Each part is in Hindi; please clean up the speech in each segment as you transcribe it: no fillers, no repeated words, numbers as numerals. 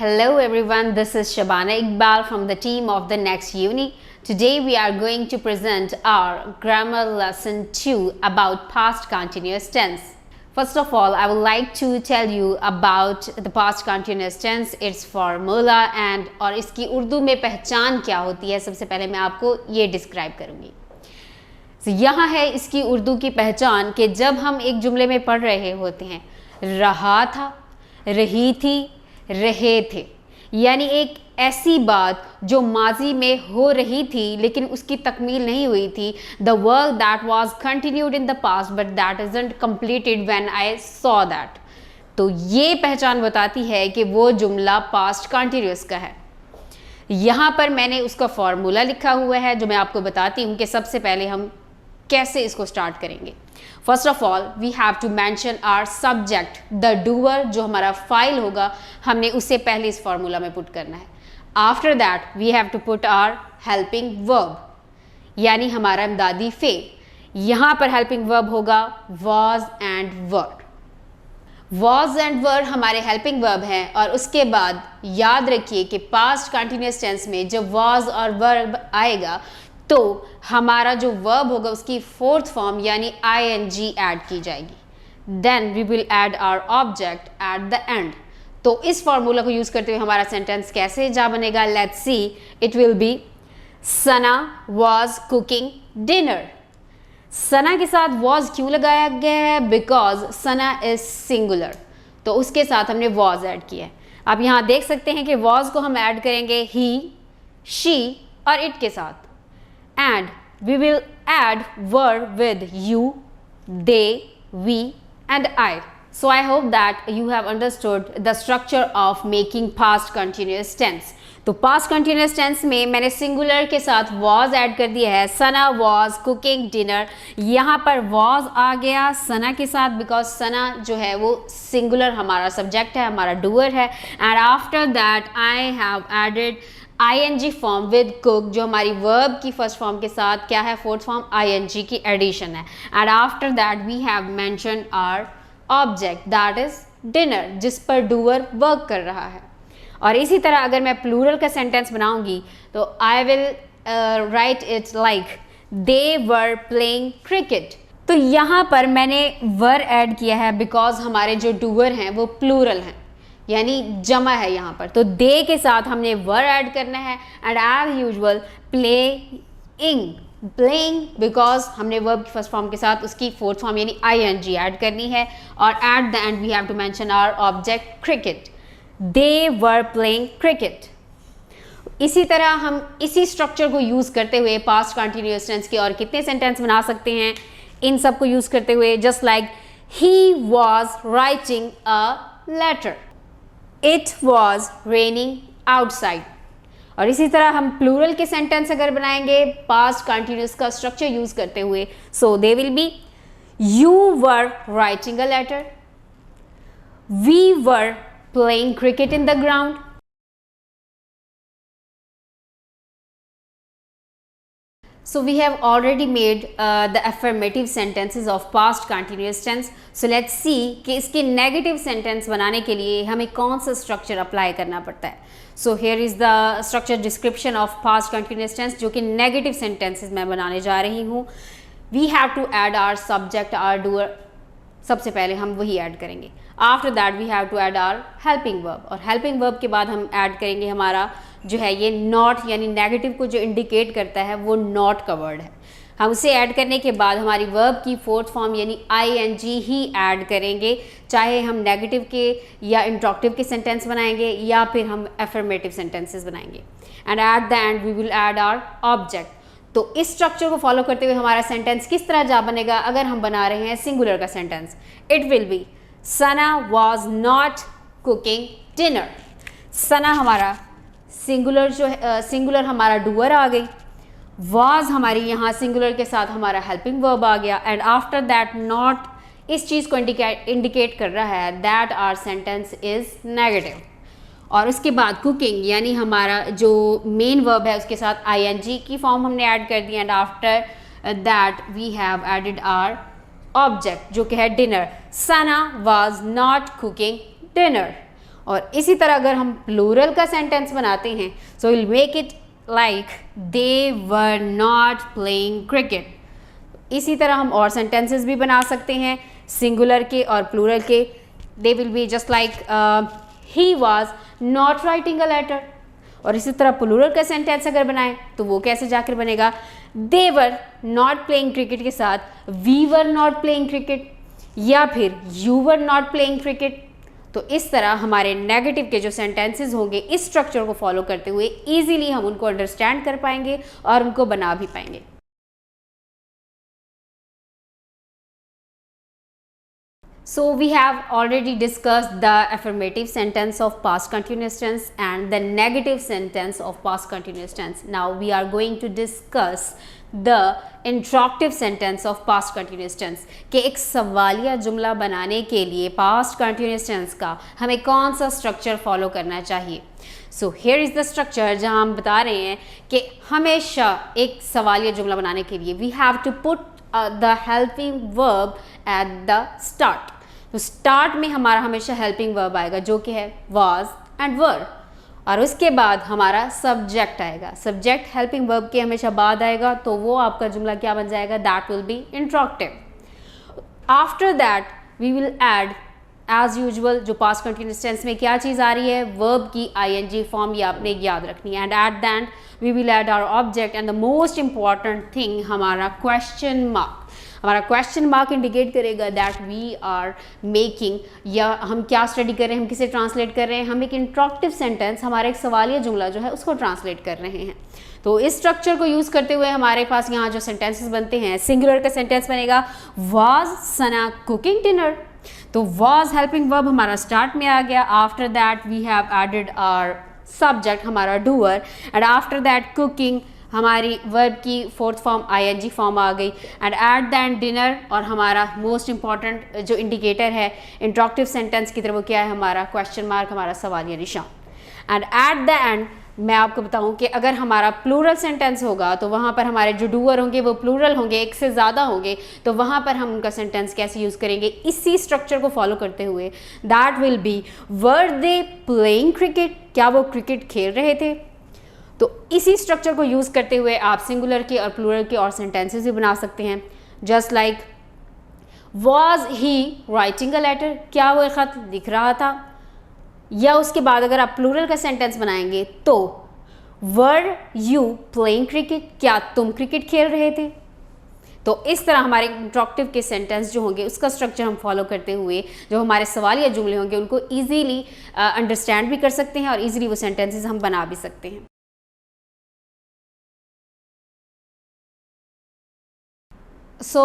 Hello everyone, this is Shabana Iqbal from the team of the Next Uni. Today we are going to present our grammar lesson 2 about past continuous tense. First of all, I would like to tell you about the past continuous tense, its formula and और इसकी उर्दू में पहचान क्या होती है, सबसे पहले मैं आपको ये डिस्क्राइब करूँगी. यहाँ है इसकी उर्दू की पहचान कि जब हम एक जुमले में पढ़ रहे होते हैं, रहा था, रही थी, रहे थे, यानी एक ऐसी बात जो माजी में हो रही थी लेकिन उसकी तकमील नहीं हुई थी. The work that was continued in the past but that isn't completed when I saw that. तो ये पहचान बताती है कि वो जुमला पास्ट कंटिन्यूअस का है. यहाँ पर मैंने उसका फॉर्मूला लिखा हुआ है जो मैं आपको बताती हूँ कि सबसे पहले हम कैसे इसको स्टार्ट करेंगे. First of all we have to mention our subject, the doer, जो हमारा फाइल होगा, हमने उसे पहले इस फॉर्मूला में पुट करना है. After that we have to put our helping verb, यानी हमारा इमदादी फेल. यहाँ पर हेल्पिंग वर्ब होगा was and were. Was and were हमारे हेल्पिंग वर्ब हैं और उसके बाद याद रखिए कि पास्ट कंटिन्यूअस टेंस में जब वॉज और वर्ब आएगा तो हमारा जो वर्ब होगा उसकी फोर्थ फॉर्म यानी ing ऐड की जाएगी. Then we will add our object at the end. तो इस फॉर्मूला को यूज़ करते हुए हमारा सेंटेंस कैसे जा बनेगा, let's see. It will be Sana was cooking dinner. Sana के साथ वॉज क्यों लगाया गया है, बिकॉज सना इज सिंगुलर, तो उसके साथ हमने वॉज ऐड किया है. आप यहाँ देख सकते हैं कि वॉज को हम ऐड करेंगे ही, शी और इट के साथ. And we will add verb with you, they, we and I. So I hope that you have understood the structure of making past continuous tense. तो past continuous tense में मैंने singular के साथ was ऐड कर दिया है. सना was cooking dinner. यहाँ पर was आ गया सना के साथ because सना जो है वो singular हमारा subject है, हमारा doer है. And after that I have added ing form with cook, जो हमारी वर्ब की फर्स्ट फॉर्म के साथ क्या है, फोर्थ फॉर्म ing की एडिशन है. And after that we have mention our object that is dinner, जिस पर डूअर वर्क कर रहा है. और इसी तरह अगर मैं प्लूरल का सेंटेंस बनाऊंगी तो I will write it like they were playing cricket. तो यहाँ पर मैंने वर ऐड किया है बिकॉज हमारे जो डूअर हैं वो प्लूरल हैं, यानी जमा है यहाँ पर. तो दे के साथ हमने वर ऐड करना है. And as usual playing because हमने वर्ब की फर्स्ट फॉर्म के साथ उसकी फोर्थ फॉर्म यानी ing ऐड करनी है. और at the end we have to mention our object cricket. They were playing cricket. इसी तरह हम इसी स्ट्रक्चर को यूज़ करते हुए पास्ट कंटिन्यूअस टेंस के और कितने सेंटेंस बना सकते हैं इन सब को यूज़ करते हुए. Just like he was writing a letter, It was raining outside. और इसी तरह हम प्लूरल के सेंटेंस अगर बनाएंगे पास्ट कंटिन्यूअस का स्ट्रक्चर यूज करते हुए, so they will be you were writing a letter, we were playing cricket in the ground. So we have already made the affirmative sentences of past continuous tense. So let's see कि इसके negative sentence बनाने के लिए हमें कौन सा structure apply करना पड़ता है. So here is the structure description of past continuous tense जो कि negative sentences मैं बनाने जा रही हूँ. We have to add our subject, our doer. सबसे पहले हम वही ऐड करेंगे. After that we have to add our helping verb, और हेल्पिंग वर्ब के बाद हम ऐड करेंगे हमारा जो है ये नॉट, यानी नेगेटिव को जो इंडिकेट करता है वो नॉट का वर्ड है. हम उसे ऐड करने के बाद हमारी वर्ब की फोर्थ फॉर्म यानी ing ही ऐड करेंगे, चाहे हम नेगेटिव के या इंट्रोक्टिव के सेंटेंस बनाएंगे या फिर हम एफर्मेटिव सेंटेंसेस बनाएंगे. And at the end we will add our object. तो इस स्ट्रक्चर को फॉलो करते हुए हमारा सेंटेंस किस तरह जा बनेगा अगर हम बना रहे हैं सिंगुलर का sentence. It will be Sana was not cooking dinner. Sana हमारा सिंगुलर जो है, सिंगुलर हमारा डूअर आ गई. वॉज हमारी यहाँ सिंगुलर के साथ हमारा हेल्पिंग वर्ब आ गया. एंड आफ्टर दैट नॉट इस चीज़ को इंडिकेट कर रहा है that our sentence is negative. और उसके बाद कुकिंग यानी हमारा जो मेन वर्ब है उसके साथ ing की फॉर्म हमने ऐड कर दी. And after that we have added our object जो कि है dinner. Sana was not cooking dinner. और इसी तरह अगर हम प्लूरल का सेंटेंस बनाते हैं so will make it like they were not playing cricket. इसी तरह हम और सेंटेंसेस भी बना सकते हैं सिंगुलर के और प्लूरल के। They will be just like he was not writing a letter. और इसी तरह प्लूरल का सेंटेंस अगर बनाएं तो वो कैसे जाकर बनेगा, they were not playing cricket के साथ we were not playing cricket या फिर you were not playing cricket. तो इस तरह हमारे नेगेटिव के जो सेंटेंसेस होंगे इस स्ट्रक्चर को फॉलो करते हुए ईजिली हम उनको अंडरस्टैंड कर पाएंगे और उनको बना भी पाएंगे। So we have already discussed the affirmative sentence of past continuous tense and the negative sentence of past continuous tense. Now we are going to discuss the interrogative sentence of past continuous tense कि एक सवालिया जुमला बनाने के लिए past continuous tense का हमें कौन सा स्ट्रक्चर फॉलो करना चाहिए। So here is the structure जहाँ हम बता रहे हैं कि हमेशा एक सवालिया जुमला बनाने के लिए we have to put the helping verb at the start। तो स्टार्ट में हमारा हमेशा हेल्पिंग वर्ब आएगा जो कि है वाज एंड वर, और उसके बाद हमारा सब्जेक्ट आएगा। सब्जेक्ट हेल्पिंग वर्ब के हमेशा बाद आएगा तो वो आपका जुमला क्या बन जाएगा, that will be interrogative. After that we will add as usual जो पास्ट कंटिन्यूअस टेंस में क्या चीज़ आ रही है, वर्ब की आईएनजी फॉर्म, ये आपने याद रखनी है। And at the end we will add our object and the most important thing हमारा क्वेश्चन मार्क। हमारा क्वेश्चन मार्क इंडिकेट करेगा दैट वी आर मेकिंग, या हम क्या स्टडी कर रहे हैं, हम किसे ट्रांसलेट कर रहे हैं, हम एक इंट्रोगेटिव सेंटेंस, हमारा एक सवालिया जुमला जो है उसको ट्रांसलेट कर रहे हैं। तो इस स्ट्रक्चर को यूज़ करते हुए हमारे पास यहाँ जो सेंटेंसेस बनते हैं, सिंगुलर का सेंटेंस बनेगा वाज सना कुकिंग डिनर। तो वाज हेल्पिंग वर्ब हमारा स्टार्ट में आ गया। After that we have added our subject हमारा doer, and after that cooking हमारी वर्ब की फोर्थ फॉर्म आईएनजी फॉर्म आ गई, and at the end dinner, और हमारा मोस्ट इंपॉर्टेंट जो इंडिकेटर है इंट्रोगेटिव सेंटेंस की तरफ वो क्या है, हमारा क्वेश्चन मार्क, हमारा सवालिया निशान। एंड एट द एंड मैं आपको बताऊं कि अगर हमारा प्लूरल सेंटेंस होगा तो वहाँ पर हमारे जो डूअर होंगे वो प्लूरल होंगे, एक से ज़्यादा होंगे, तो वहाँ पर हम उनका सेंटेंस कैसे यूज़ करेंगे, इसी स्ट्रक्चर को फॉलो करते हुए। That will B were they playing cricket, क्या वो क्रिकेट खेल रहे थे। तो इसी स्ट्रक्चर को यूज़ करते हुए आप सिंगुलर के और प्लूरल के और सेंटेंसेस भी बना सकते हैं। Just like was he writing a letter, क्या वो एक ख़त लिख रहा था। या उसके बाद अगर आप प्लूरल का सेंटेंस बनाएंगे तो वर यू प्लेइंग क्रिकेट, क्या तुम क्रिकेट खेल रहे थे। तो इस तरह हमारे इंट्रोगेटिव के सेंटेंस जो होंगे उसका स्ट्रक्चर हम फॉलो करते हुए जो हमारे सवालिया जुमले होंगे उनको ईजीली अंडरस्टैंड भी कर सकते हैं और ईजिली वो सेंटेंसेस हम बना भी सकते हैं। सो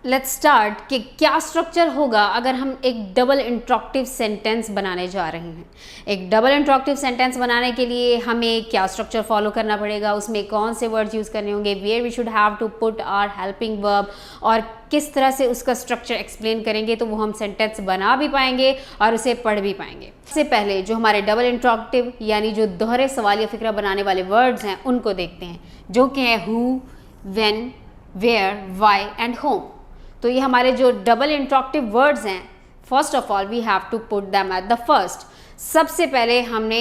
लेट्स स्टार्ट कि क्या स्ट्रक्चर होगा अगर हम एक डबल इंट्रोगेटिव सेंटेंस बनाने जा रहे हैं। एक डबल इंट्रोगेटिव सेंटेंस बनाने के लिए हमें क्या स्ट्रक्चर फॉलो करना पड़ेगा, उसमें कौन से वर्ड्स यूज़ करने होंगे, where we should have to put our helping verb, और किस तरह से उसका स्ट्रक्चर एक्सप्लेन करेंगे तो वो हम सेंटेंस बना भी पाएंगे और उसे पढ़ भी पाएंगे। सबसे पहले जो हमारे डबल इंट्रोगेटिव यानी जो दोहरे सवालिया फिक्रा बनाने वाले वर्ड्स हैं उनको देखते हैं, जो कि हैं who, when, where, why and whom. तो ये हमारे जो डबल इंट्रोगेटिव वर्ड्स हैं, first of all we have to put them at the first. सबसे पहले हमने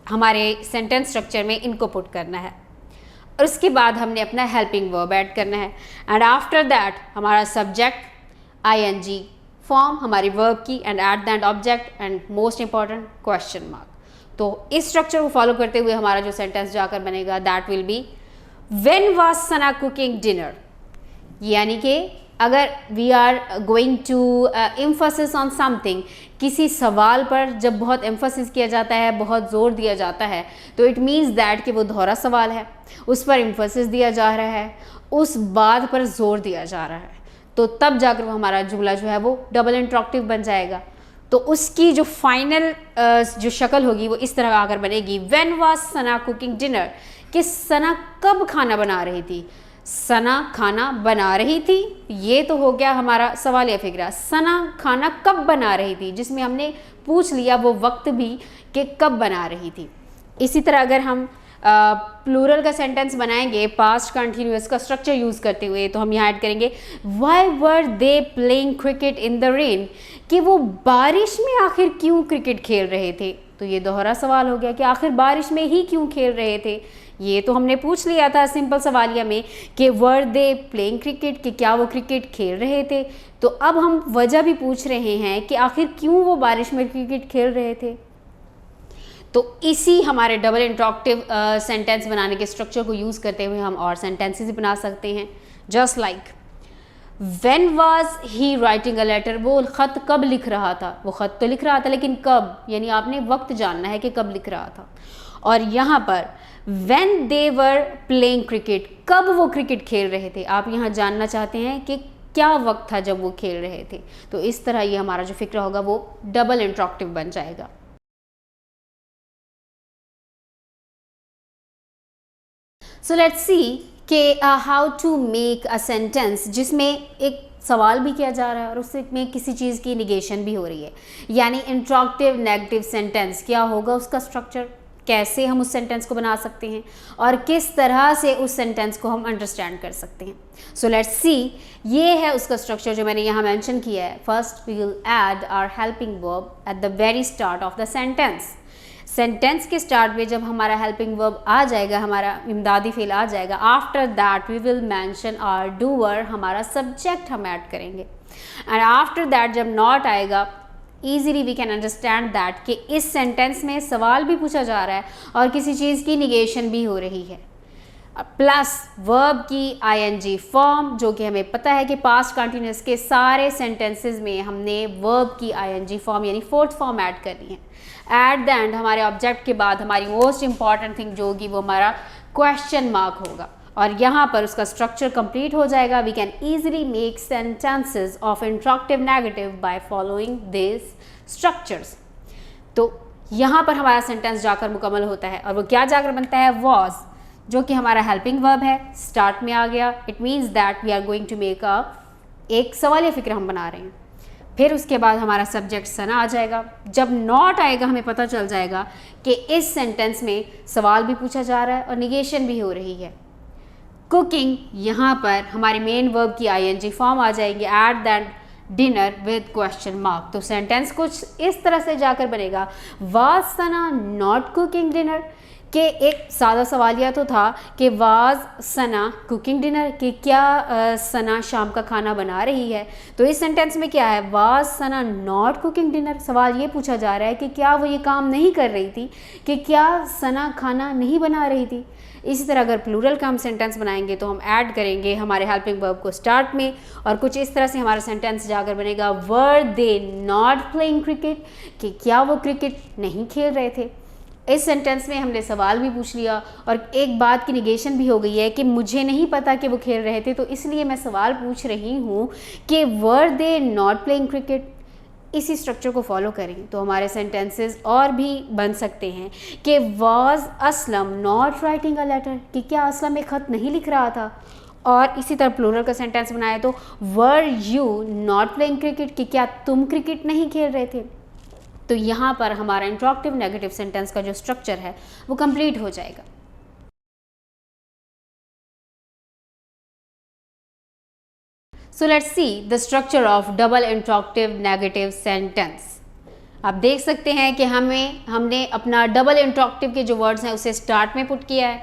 हमारे सेंटेंस स्ट्रक्चर में इनको पुट करना है और उसके बाद हमने अपना हेल्पिंग वर्ब ऐड करना है, एंड आफ्टर दैट हमारा सब्जेक्ट आईएनजी फॉर्म हमारी वर्ब की, and at the and object, and most important question mark. तो इस स्ट्रक्चर को फॉलो करते हुए हमारा जो सेंटेंस जाकर बनेगा that will be when was Sana cooking dinner. यानी कि अगर we are going to emphasis on something, किसी सवाल पर जब बहुत एम्फसिस किया जाता है, बहुत ज़ोर दिया जाता है, तो इट मीन्स दैट कि वो दोहरा सवाल है, उस पर एम्फसिस दिया जा रहा है, उस बात पर जोर दिया जा रहा है, तो तब जाकर वो हमारा जुमला जो है वो डबल इंट्रोगेटिव बन जाएगा। तो उसकी जो फाइनल जो शक्ल होगी वो इस तरह आकर बनेगी, when was Sana cooking dinner, कि सना कब खाना बना रही थी। सना खाना बना रही थी, ये तो हो गया हमारा सवालिया फिक्रा। सना खाना कब बना रही थी, जिसमें हमने पूछ लिया वो वक्त भी कि कब बना रही थी। इसी तरह अगर हम प्लूरल का सेंटेंस बनाएंगे पास्ट कंटिन्यूअस का स्ट्रक्चर यूज़ करते हुए, तो हम यहाँ ऐड करेंगे why were they playing cricket in the rain, कि वो बारिश में आखिर क्यों क्रिकेट खेल रहे थे। तो ये दोहरा सवाल हो गया कि आखिर बारिश में ही क्यों खेल रहे थे। ये तो हमने पूछ लिया था सिंपल सवालिया में कि वर दे प्लेइंग क्रिकेट, कि क्या वो क्रिकेट खेल रहे थे। तो अब हम वजह भी पूछ रहे हैं कि आखिर क्यों वो बारिश में क्रिकेट खेल रहे थे। तो इसी हमारे डबल इंट्रोगेटिव सेंटेंस बनाने के स्ट्रक्चर को यूज़ करते हुए हम और सेंटेंसेस बना सकते हैं। Just like When was he writing a letter, वो ख़त कब लिख रहा था। वो ख़त तो लिख रहा था लेकिन कब, यानी आपने वक्त जानना है कि कब लिख रहा था। और यहाँ पर when they were playing cricket, कब वो क्रिकेट खेल रहे थे। आप यहाँ जानना चाहते हैं कि क्या वक्त था जब वो खेल रहे थे। तो इस तरह ये हमारा जो फिक्र होगा वो डबल इंट्रोगेटिव बन जाएगा। सो लेट्स सी कि how to make a sentence जिसमें एक सवाल भी किया जा रहा है और उसमें किसी चीज़ की निगेशन भी हो रही है, यानी इंट्रोगेटिव नेगेटिव सेंटेंस क्या होगा, उसका स्ट्रक्चर कैसे हम उस सेंटेंस को बना सकते हैं और किस तरह से उस सेंटेंस को हम अंडरस्टैंड कर सकते हैं। सो लेट्स सी, ये है उसका स्ट्रक्चर जो मैंने यहाँ मेंशन किया है। First we will add our helping verb at the very start of the sentence. Sentence के स्टार्ट में जब हमारा हेल्पिंग वर्ब आ जाएगा, हमारा इमदादी फेल आ जाएगा, after that we will mention our doer, हमारा सब्जेक्ट हम ऐड करेंगे। एंड आफ्टर दैट जब नॉट आएगा, easily we can understand that कि इस सेंटेंस में सवाल भी पूछा जा रहा है और किसी चीज़ की निगेशन भी हो रही है। प्लस वर्ब की आईएनजी फॉर्म, जो कि हमें पता है कि पास्ट कंटिन्यूअस के सारे सेंटेंसेस में हमने वर्ब की आईएनजी फॉर्म यानी फोर्थ फॉर्म ऐड करनी है। एट द एंड हमारे ऑब्जेक्ट के बाद हमारी मोस्ट इंपॉर्टेंट थिंग जो होगी वो हमारा क्वेश्चन मार्क होगा और यहाँ पर उसका स्ट्रक्चर कंप्लीट हो जाएगा। We can easily make sentences of interrogative negative by following this structures. तो यहाँ पर हमारा सेंटेंस जाकर मुकम्मल होता है और वो क्या जाकर बनता है, वॉज, जो कि हमारा हेल्पिंग वर्ब है, स्टार्ट में आ गया। It means that we are going to make एक सवाल या फिक्र हम बना रहे हैं। फिर उसके बाद हमारा सब्जेक्ट सना आ जाएगा। जब नॉट आएगा हमें पता चल जाएगा कि इस सेंटेंस में सवाल भी पूछा जा रहा है और निगेशन भी हो रही है। कुकिंग, यहाँ पर हमारे मेन वर्ब की आईएनजी फॉर्म आ जाएंगे, at that dinner with question mark. तो सेंटेंस कुछ इस तरह से जाकर बनेगा, was Sana not cooking dinner, कि एक सादा सवालिया तो था कि वाज सना कुकिंग डिनर, कि क्या सना शाम का खाना बना रही है। तो इस सेंटेंस में क्या है, was Sana not cooking dinner. सवाल ये पूछा जा रहा है कि क्या वो ये काम नहीं कर रही थी, कि क्या सना खाना नहीं बना रही थी। इसी तरह अगर प्लूरल का हम सेंटेंस बनाएंगे तो हम ऐड करेंगे हमारे हेल्पिंग वर्ब को स्टार्ट में और कुछ इस तरह से हमारा सेंटेंस जाकर बनेगा, वर दे नॉट प्लेइंग क्रिकेट, कि क्या वो क्रिकेट नहीं खेल रहे थे। इस सेंटेंस में हमने सवाल भी पूछ लिया और एक बात की निगेशन भी हो गई है कि मुझे नहीं पता कि वो खेल रहे थे, तो इसलिए मैं सवाल पूछ रही हूँ कि वर दे नॉट प्लेइंग क्रिकेट। इसी स्ट्रक्चर को फॉलो करें तो हमारे सेंटेंसेस और भी बन सकते हैं कि was Aslam not writing a letter, कि क्या असलम एक खत नहीं लिख रहा था। और इसी तरह प्लूरल का सेंटेंस बनाए तो were you not playing cricket, कि क्या तुम क्रिकेट नहीं खेल रहे थे। तो यहाँ पर हमारा इंट्रोगेटिव नेगेटिव सेंटेंस का जो स्ट्रक्चर है वो कंप्लीट हो जाएगा। सो let's see the structure of double interrogative negative sentence. आप देख सकते हैं कि हमने अपना डबल इंट्रोगेटिव के जो वर्ड्स हैं उसे स्टार्ट में पुट किया है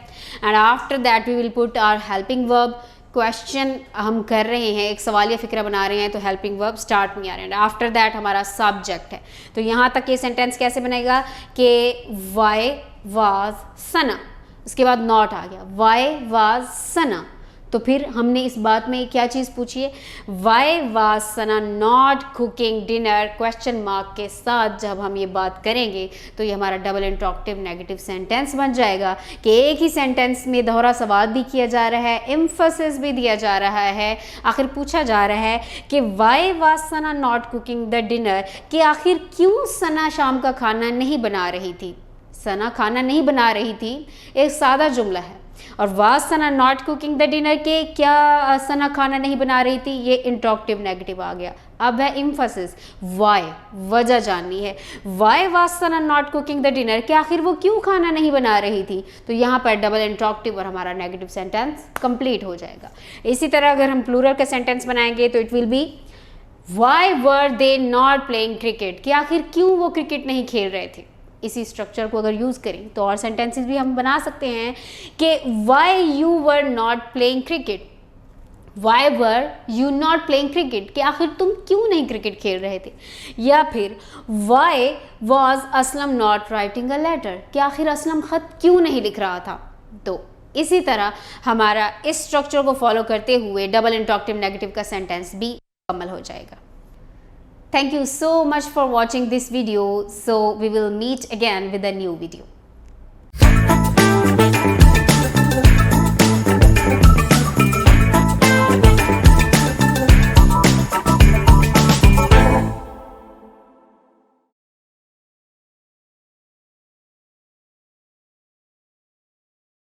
and after that we will put our helping verb. Question हम कर रहे हैं, एक सवाल या फिक्रा बना रहे हैं, तो हेल्पिंग वर्ब स्टार्ट में आ रहे हैं। आफ्टर दैट हमारा सब्जेक्ट है। तो यहाँ तक ये सेंटेंस कैसे बनेगा कि वाई वाज सना, उसके बाद नॉट आ गया, वाई वाज सना। तो फिर हमने इस बात में क्या चीज़ पूछी है, why was Sana not cooking dinner, question mark के साथ जब हम ये बात करेंगे तो ये हमारा डबल इंट्रोगेटिव नेगेटिव सेंटेंस बन जाएगा कि एक ही सेंटेंस में दोहरा सवाल भी किया जा रहा है, एम्फसिस भी दिया जा रहा है। आखिर पूछा जा रहा है कि why was Sana not cooking the dinner, कि आखिर क्यों सना शाम का खाना नहीं बना रही थी। सना खाना नहीं बना रही थी एक सादा जुमला है, और was Sana not cooking the dinner के क्या सना खाना नहीं बना रही थी, ये इंट्रोगेटिव नेगेटिव आ गया। अब है emphasis, why, वजह जाननी है। Why was Sana not cooking the dinner, कि आखिर वो क्यों खाना नहीं बना रही थी। तो यहाँ पर डबल इंट्रोगेटिव और हमारा नेगेटिव सेंटेंस कंप्लीट हो जाएगा। इसी तरह अगर हम प्लूरल का सेंटेंस बनाएंगे तो it will B Why were they not playing cricket, कि आखिर क्यों वो क्रिकेट नहीं खेल रहे थे। इसी स्ट्रक्चर को अगर यूज़ करें तो और सेंटेंसेस भी हम बना सकते हैं कि Why you were not playing cricket, Why were you not playing cricket, कि आखिर तुम क्यों नहीं क्रिकेट खेल रहे थे। या फिर Why was Aslam not writing a letter, कि आखिर असलम ख़त क्यों नहीं लिख रहा था। तो इसी तरह हमारा इस स्ट्रक्चर को फॉलो करते हुए डबल इंट्रोगेटिव नेगेटिव का सेंटेंस भी मुकम्मल हो जाएगा। Thank you so much for watching this video. So we will meet again with a new video.